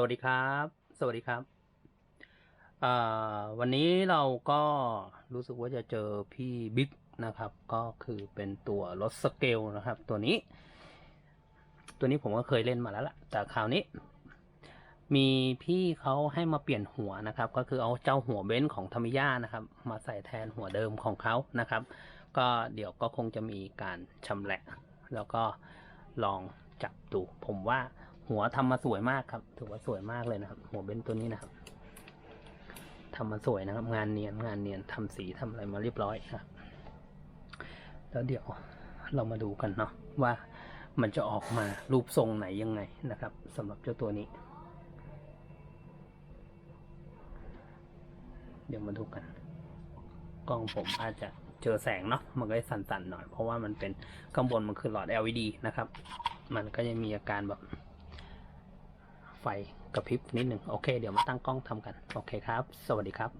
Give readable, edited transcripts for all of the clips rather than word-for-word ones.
วัสดีครับ สวัสดีครับวันนี้เราก็รู้สึกว่าจะเจอพี่บิ๊กนะครับ ก็คือเป็นตัวรถสเกลนะครับ ตัวนี้ผมก็เคยเล่นมาแล้วล่ะ แต่คราวนี้ มีพี่เขาให้มาเปลี่ยนหัวนะครับ ก็คือเอาเจ้าหัวเบนซ์ของทามิยานะครับ มาใส่แทนหัวเดิมของเขานะครับ ก็เดี๋ยวก็คงจะมีการชำแหละ แล้วก็ลองจับดูผมว่าหัวทำมาสวยมากครับถือว่าสวยมากเลยนะครับหัวเบนซ์ตัวนี้นะครับทำมาสวยนะครับงานเนียนทำสีทำอะไรมาเรียบร้อยครับแล้วเดี๋ยวเรามาดูกันเนาะว่ามันจะออกมารูปทรงไหนยังไงนะครับสำหรับเจ้าตัวนี้ เดี๋ยวมาดูกันกล้องผมอาจจะเจอแสงเนาะมันก็สั่นๆหน่อยเพราะว่ามันเป็นข้างบนมันคือหลอด LED นะครับมันก็จะมีอาการแบบไฟกระพริบนิดหนึ่งโอเคเดี๋ยวมาตั้งกล้องทำกันโอเคครับสวัสดีครับ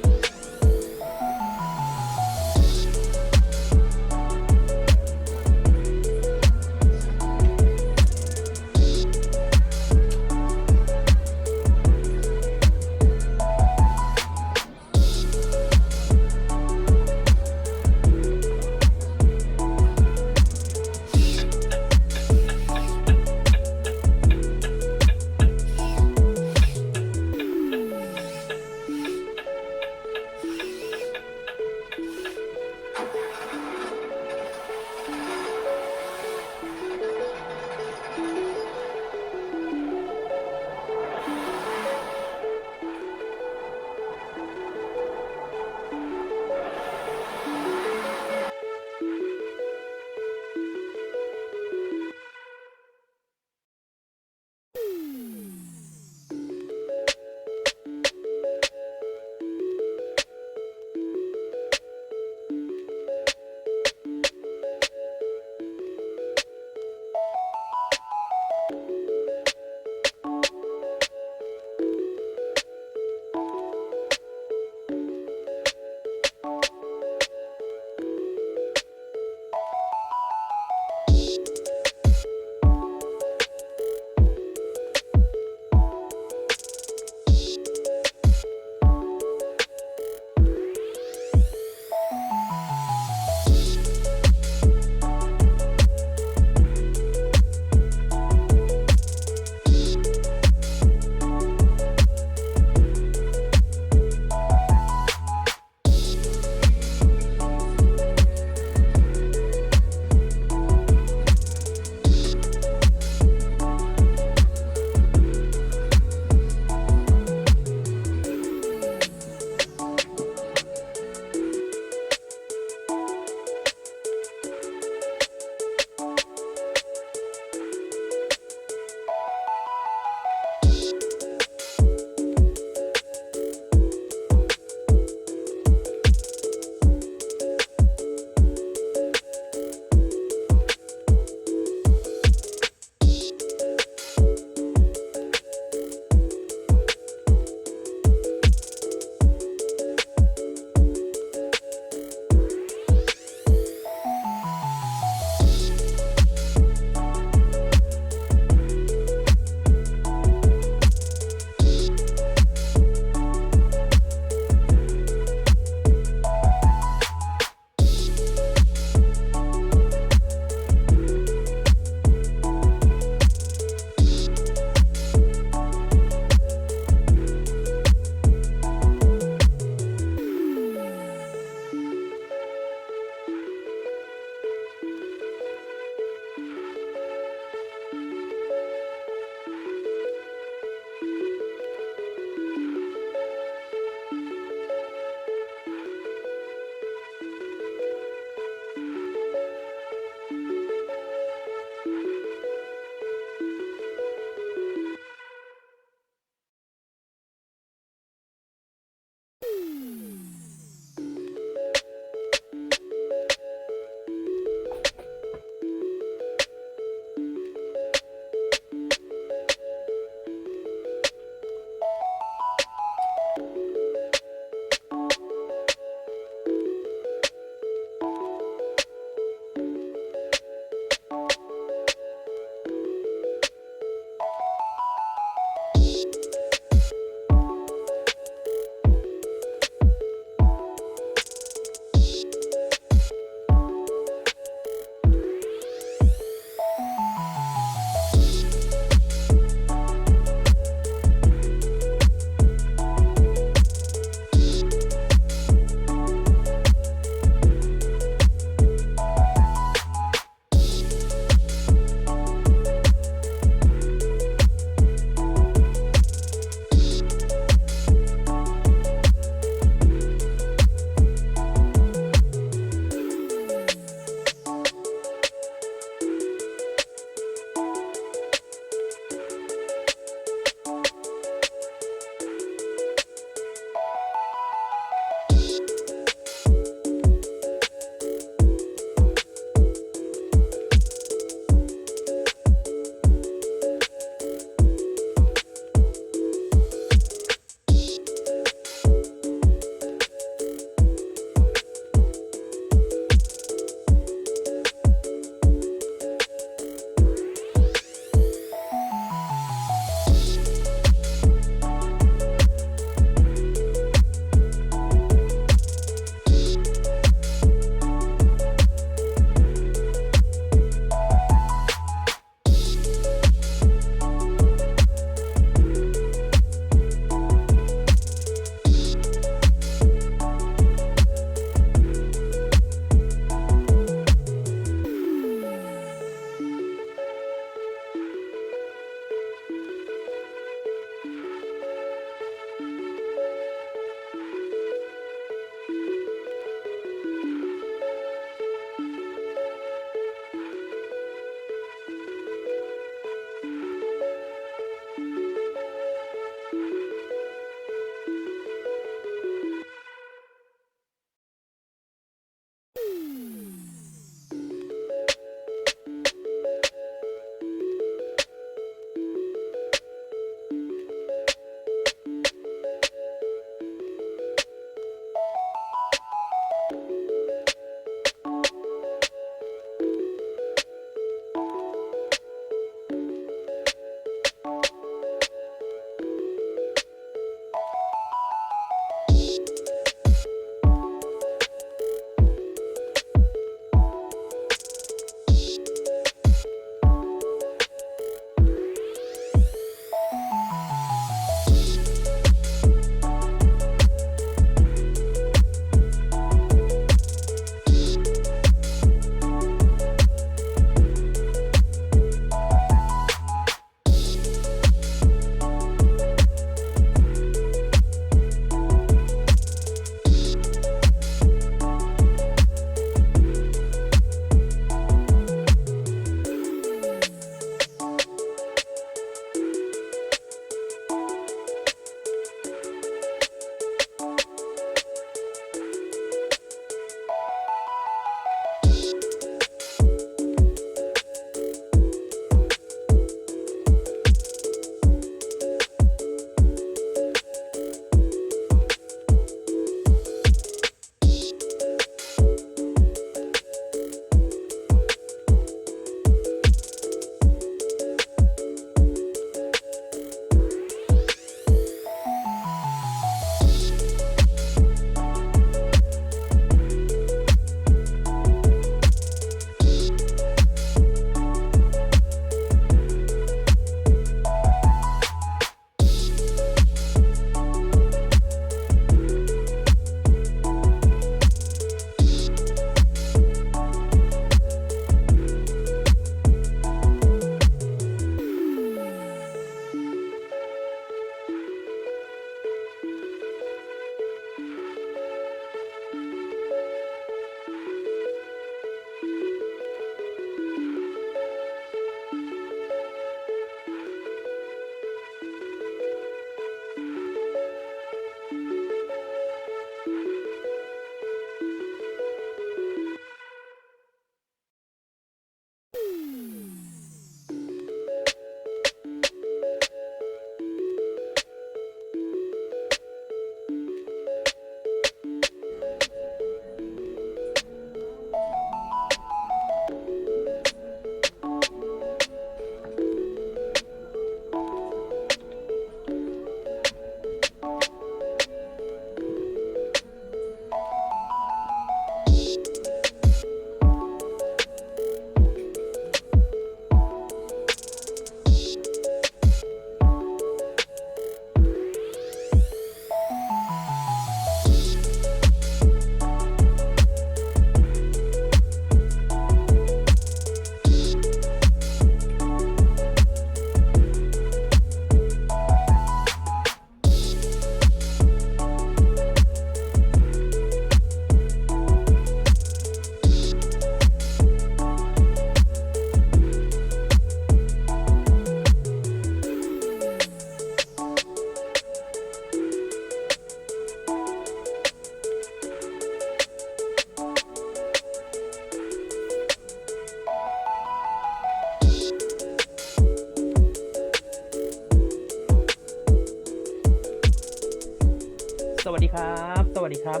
สวัสดีครับสวัสดีครับ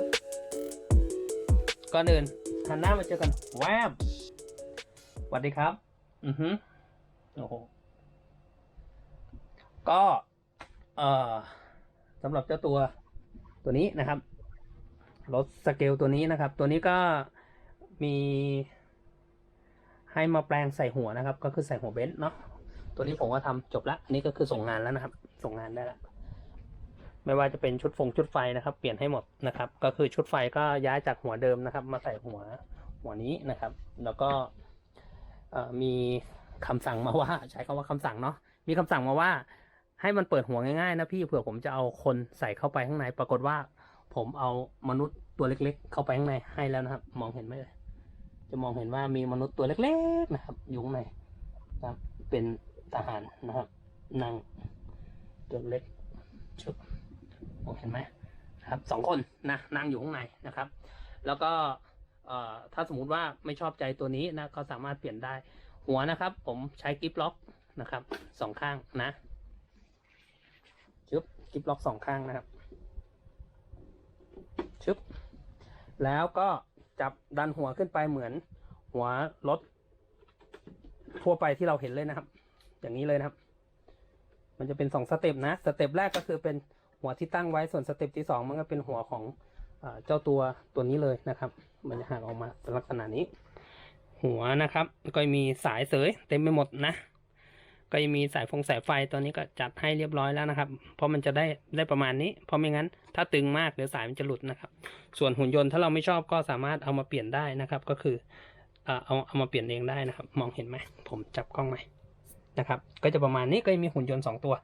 ก่อนอื่นหันหน้ามาเจอกันแวบสวัสดีครับโอ้โหก็สำหรับเจ้าตัวนี้นะครับรถสเกลตัวนี้นะครับตัวนี้ก็มีให้มาแปลงใส่หัวนะครับก็คือใส่หัวเบนซ์เนาะตัวนี้ผมก็ทำจบละนี่ก็คือส่งงานแล้วนะครับส่งงานได้ละไม่ว่าจะเป็นชุดไฟนะครับเปลี่ยนให้หมดนะครับก็คือชุดไฟก็ย้ายจากหัวเดิมนะครับมาใส่หัวนี้นะครับแล้วก็มีคำสั่งมาว่าใช้คำว่าคำสั่งเนาะมีคำสั่งมาว่าให้มันเปิดหัวง่ายๆนะพี่เผื่อผมจะเอาคนใส่เข้าไปข้างในปรากฏว่าผมเอามนุษย์ตัวเล็กๆเข้าไปข้างในให้แล้วนะครับมองเห็นไหมเลยจะมองเห็นว่ามีมนุษย์ตัวเล็กๆนะครับอยู่ข้างในนะครับเป็นทหารนะครับนั่งตัวเล็กชุดมองเห็นไหมครับ2 คนนะนั่งอยู่ข้างในนะครับแล้วก็ถ้าสมมุติว่าไม่ชอบใจตัวนี้นะก็สามารถเปลี่ยนได้หัวนะครับผมใช้กิฟล็อกนะครับ2 ข้างนะชุบกิฟล็อก2 ข้างนะครับชุบแล้วก็จับดันหัวขึ้นไปเหมือนหัวรถทั่วไปที่เราเห็นเลยนะครับอย่างนี้เลยนะครับมันจะเป็น2 สเต็ปนะสเต็ปแรกก็คือเป็นหัวที่ตั้งไว้ส่วนสเต็ปที่2มันก็เป็นหัวของเจ้าตัวนี้เลยนะครับมันจะหักออกมาเป็นลักษณะนี้หัวนะครับก็มีสายเสยเต็มไปหมดนะก็ยังมีสายไฟตัวนี้ก็จัดให้เรียบร้อยแล้วนะครับเพราะมันจะได้ประมาณนี้เพราะไม่งั้นถ้าตึงมากเดี๋ยวสายมันจะหลุดนะครับส่วนหุ่นยนต์ถ้าเราไม่ชอบก็สามารถเอามาเปลี่ยนได้นะครับก็คือเอามาเปลี่ยนเองได้นะครับมองเห็นไหมผมจับกล้องไหมนะครับก็จะประมาณนี้ก็มีหุ่นยนต์2 ตัว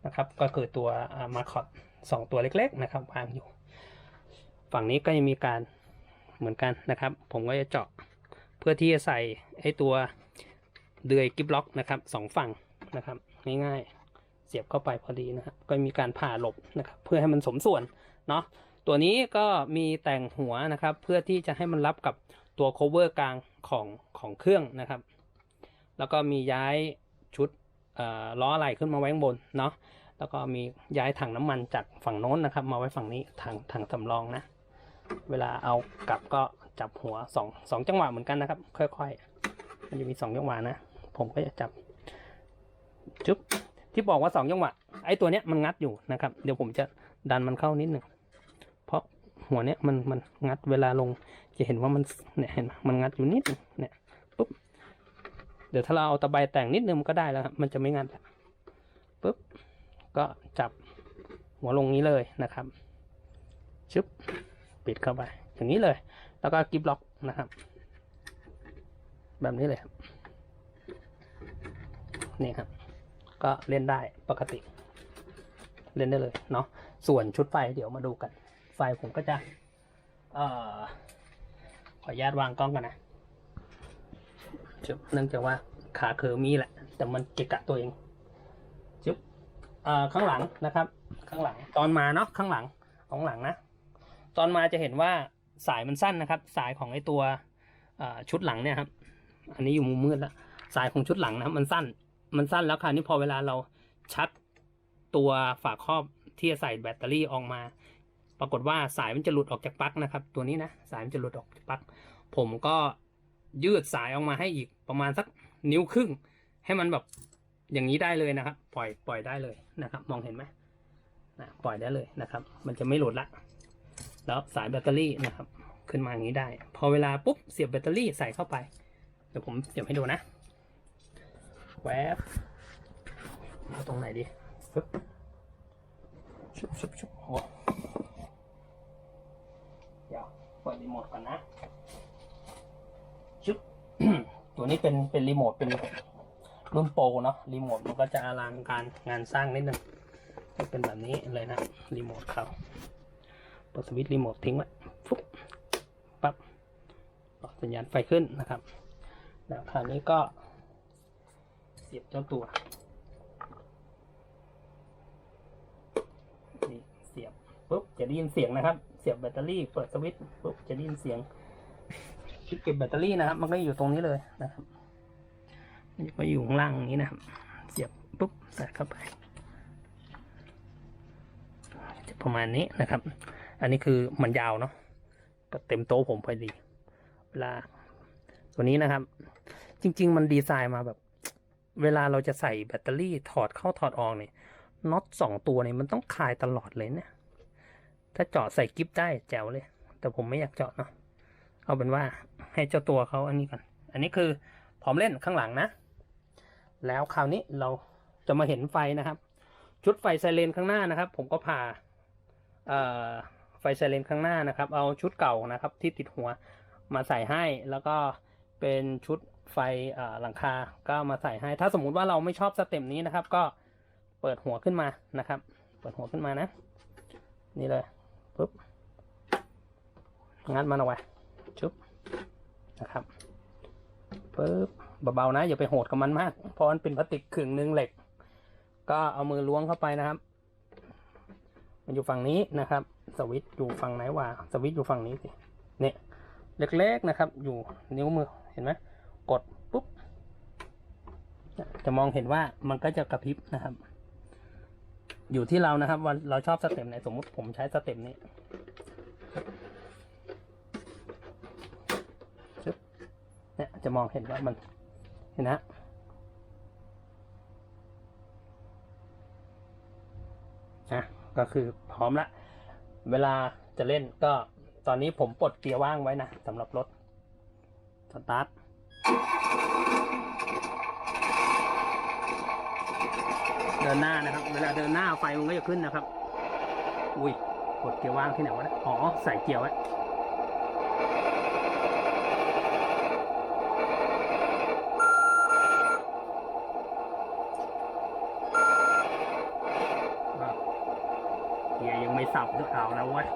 นะครับก็คือตัวมาคอต2 ตัวเล็กๆนะครับวางอยู่ฝั่งนี้ก็ยังมีการเหมือนกันนะครับผมก็จะเจาะเพื่อที่จะใส่ไอ้ตัวเดือยกิฟล็อกนะครับ2 ฝั่งนะครับง่ายๆเสียบเข้าไปพอดีนะครับก็มีการผ่าหลบนะครับเพื่อให้มันสมส่วนเนาะตัวนี้ก็มีแต่งหัวนะครับเพื่อที่จะให้มันรับกับตัว cover กลางของเครื่องนะครับแล้วก็มีย้ายชุดล้ออะไหล่ขึ้นมาไว้ข้างบนเนาะแล้วก็มีย้ายถังน้ำมันจากฝั่งโน้นนะครับมาไว้ฝั่งนี้ถังสำรองนะเวลาเอากลับก็จับหัว2 จังหวะเหมือนกันนะครับค่อยๆมันจะมี2 จังหวะนะผมก็จะจับจุ๊บที่บอกว่า2 จังหวะไอ้ตัวเนี้ยมันงัดอยู่นะครับเดี๋ยวผมจะดันมันเข้านิดหนึ่งเพราะหัวเนี้ยมันงัดเวลาลงจะเห็นว่ามันเนี่ยเห็นมันงัดอยู่นิดนึงเนี่ยปุ๊บเดี๋ยวถ้าเราเอาตะไบแต่งนิดนึงมันก็ได้แล้วครับมันจะไม่งัดปุ๊บก็จับหัวลงนี้เลยนะครับชึบปิดเข้าไปอย่างนี้เลยแล้วก็กิฟล็อกนะครับแบบนี้เลยครับนี่ครับก็เล่นได้ปกติเล่นได้เลยเนาะส่วนชุดไฟเดี๋ยวมาดูกันไฟผมก็จะขออนุญาตวางกล้องกันนะเนื่องจากว่าขาเคิร์มีแหละแต่มันเกะกะตัวเองจุ๊บข้างหลังนะครับข้างหลังตอนมาเนาะข้างหลังนะตอนมาจะเห็นว่าสายมันสั้นนะครับสายของไอตัวชุดหลังเนี่ยครับอันนี้อยู่มุมมืดแล้วสายของชุดหลังนะมันสั้นแล้วคราวนี้พอเวลาเราชัดตัวฝาครอบที่จะใส่แบตเตอรี่ออกมาปรากฏว่าสายมันจะหลุดออกจากปลั๊กนะครับตัวนี้นะสายมันจะหลุดออกจากปลั๊กผมก็ยืดสายออกมาให้อีกประมาณสัก1.5 นิ้วให้มันแบบอย่างนี้ได้เลยนะครับปล่อยได้เลยนะครับมองเห็นไหมนะปล่อยได้เลยนะครับมันจะไม่หลุดละแล้วสายแบตเตอรี่นะครับขึ้นมาอย่างนี้ได้พอเวลาปุ๊บเสียบแบตเตอรี่ใส่เข้าไปเดี๋ยวผมเสียบให้ดูนะแวบเอาตรงไหนดีชุบโอ้เดี๋ยวเปิดรีโมทก่อนนะชุบ ตัวนี้เป็นรีโมทเป็นรุ่นโปรเนาะรีโมทมันก็จะอลังการงานสร้างนิดนึงเป็นแบบนี้เลยนะรีโมทเขาเปิดสวิตช์รีโมททิ้งไว้ปุ๊บปั๊บสัญญาณไฟขึ้นนะครับแล้วคราวนี้ก็เสียบเจ้าตัวนี่เสียบปุ๊บจะได้ยินเสียงนะครับเสียบแบตเตอรี่เปิดสวิตช์ปุ๊บจะได้ยินเสียงที่เก็บแบตเตอรี่นะครับมันก็อยู่ตรงนี้เลยนะครับมันก็อยู่ข้างล่างนี้นะครับเสียบปุ๊บใส่เข้าไปจะประมาณนี้นะครับ อันนี้คือมันยาวเนาะก็เต็มโต๊ะผมพอดีเวลาตัวนี้นะครับจริงๆมันดีไซน์มาแบบเวลาเราจะใส่แบตเตอรี่ถอดเข้าถอดออกเนี่ยน็อต2 ตัวเนี่ยมันต้องคลายตลอดเลยเนี่ยถ้าเจาะใส่กิ๊บได้แจ๋วเลยแต่ผมไม่อยากเจาะเนาะเอาเป็นว่าให้เจ้าตัวเขาอันนี้ก่อนอันนี้คือพร้อมเล่นข้างหลังนะแล้วคราวนี้เราจะมาเห็นไฟนะครับชุดไฟไซเรนข้างหน้านะครับผมก็ผ่าไฟไซเรนข้างหน้านะครับเอาชุดเก่านะครับที่ติดหัวมาใส่ให้แล้วก็เป็นชุดไฟหลังคาก็มาใส่ให้ถ้าสมมุติว่าเราไม่ชอบสเต็ปนี้นะครับก็เปิดหัวขึ้นมานะครับเปิดหัวขึ้นมานะนี่เลยปุ๊บงัดมันเอาไว้ชุบนะครับปุ๊บเบาๆนะอย่าไปโหดกับมันมากเพราะมันเป็นพลาสติกขึงนึงเหล็กก็เอามือล้วงเข้าไปนะครับมันอยู่ฝั่งนี้นะครับสวิตช์อยู่ฝั่งไหนวะสวิตช์อยู่ฝั่งนี้สิเนี่ยเล็กๆนะครับอยู่นิ้วมือเห็นไหมกดปุ๊บจะมองเห็นว่ามันก็จะกระพริบนะครับอยู่ที่เรานะครับว่าเราชอบสเต็ปไหนสมมุติผมใช้สเต็ปนี้เนี่ยจะมองเห็นว่ามันเห็นนะก็คือพร้อมละเวลาจะเล่นก็ตอนนี้ผมปลดเกียร์ว่างไว้นะสำหรับรถสตาร์ทเดินหน้านะครับเวลาเดินหน้าไฟมันก็จะขึ้นนะครับอุ้ยกดเกียร์ว่างที่ไหนวะอ๋อใส่เกียร์ไว้เกียร์ยังไม่สับด้วยเอาแล้วเว้ย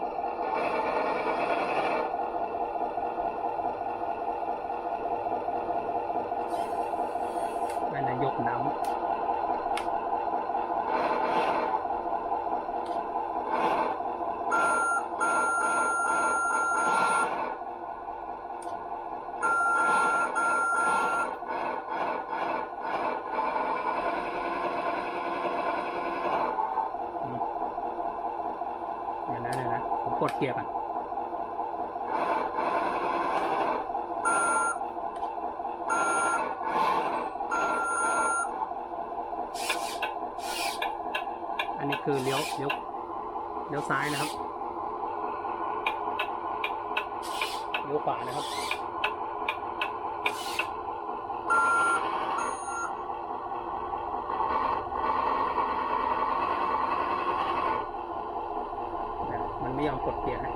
ไม่ได้ยกน้ำเดี๋ยวนะผมกดเกียร์ก่อนอันนี้คือเลี้ยวซ้ายนะครับเลี้ยวขวานะครับมันไม่ยอมกดเกียร์ให้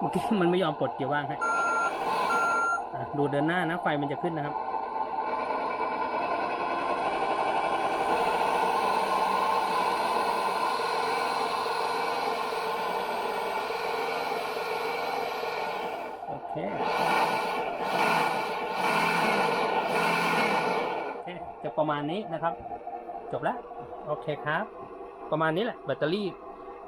เมื่อกี้มันไม่ยอมปลดเกียร์ว่างให้ดูเดินหน้านะไฟมันจะขึ้นนะครับโอเคจะประมาณนี้นะครับจบแล้วโอเคครับประมาณนี้แหละแบตเตอรี่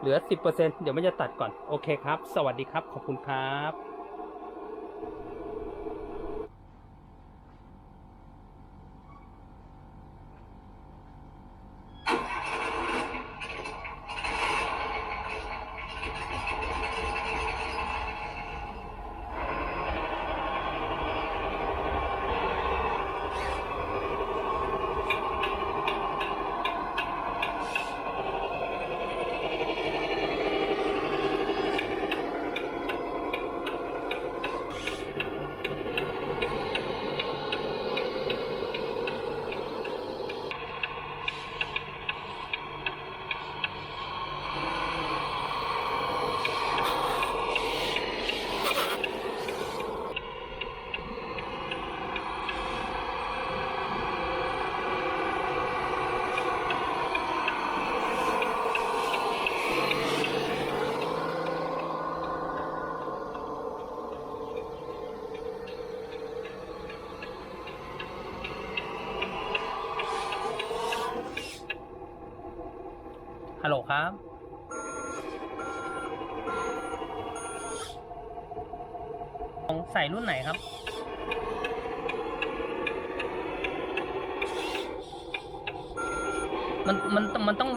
เหลือ 10% เดี๋ยวมันจะตัดก่อนโอเคครับสวัสดีครับขอบคุณครับ ครับของใส่รุ่นไหนครับมันต้อง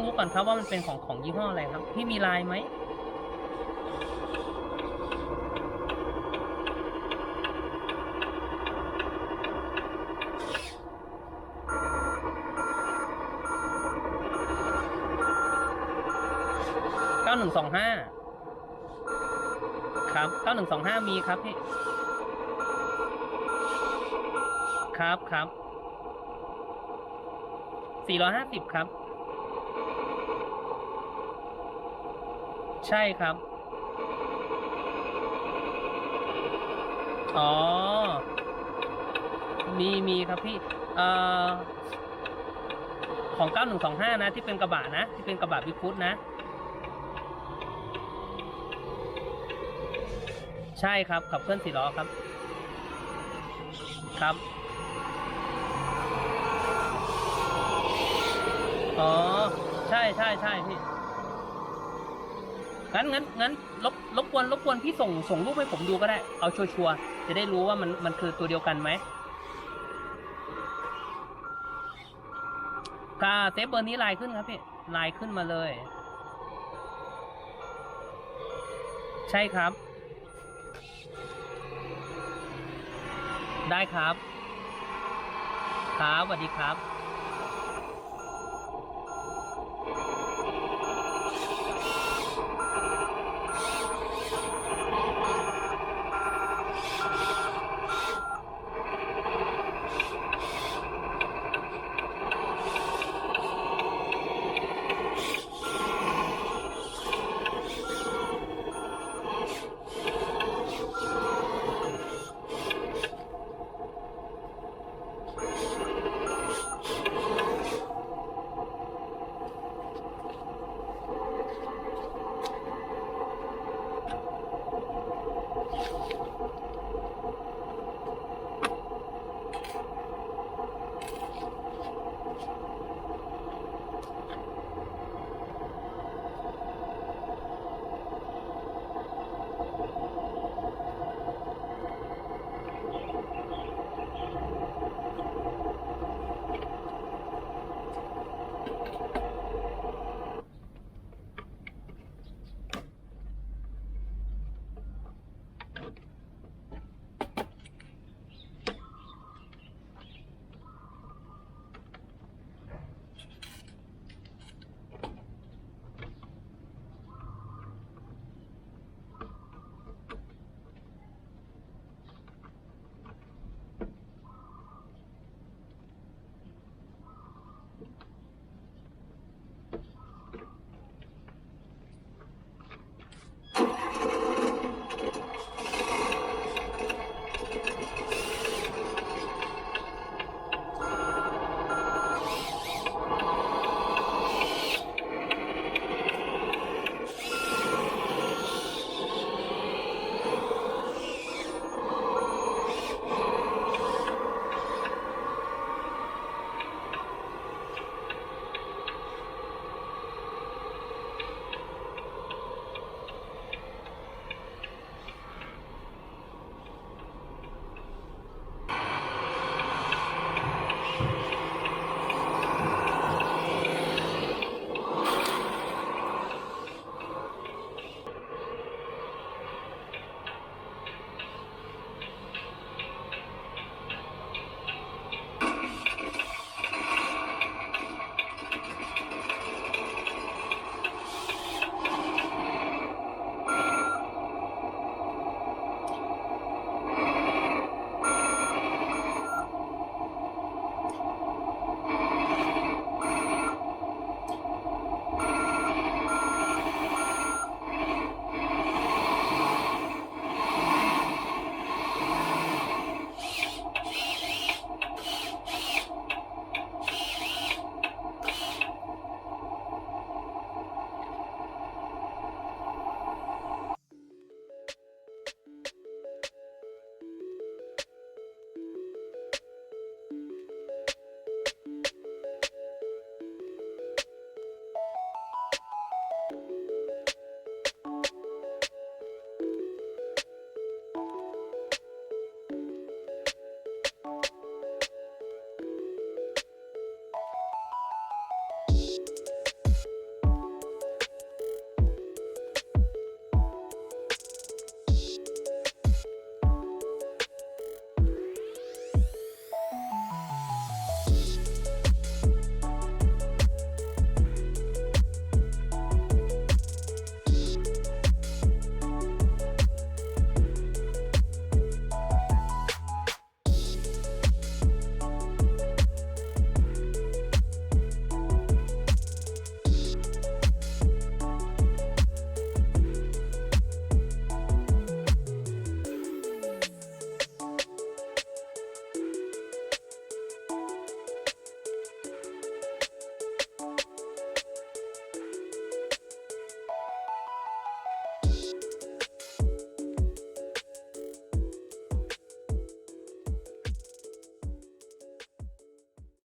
รู้ก่อนครับว่ามันเป็นของยี่ห้ออะไรครับพี่มีลายไหม9125ครับ9125มีครับพี่ครับ450ครับใช่ครับอ๋อมีครับพี่ของ9125นะที่เป็นกระบะนะที่เป็นกระบะบิ๊กฟุตนะใช่ครับขับเคลื่อน4 ล้อครับครับอ๋อใช่พี่งั้นรบกวนพี่ส่งรูปให้ผมดูก็ได้เอาชัวร์จะได้รู้ว่ามันคือตัวเดียวกันไหมค่ะเซฟเบอร์นี้ลายขึ้นครับพี่ลายขึ้นมาเลยใช่ครับได้ครับสวัสดีครับ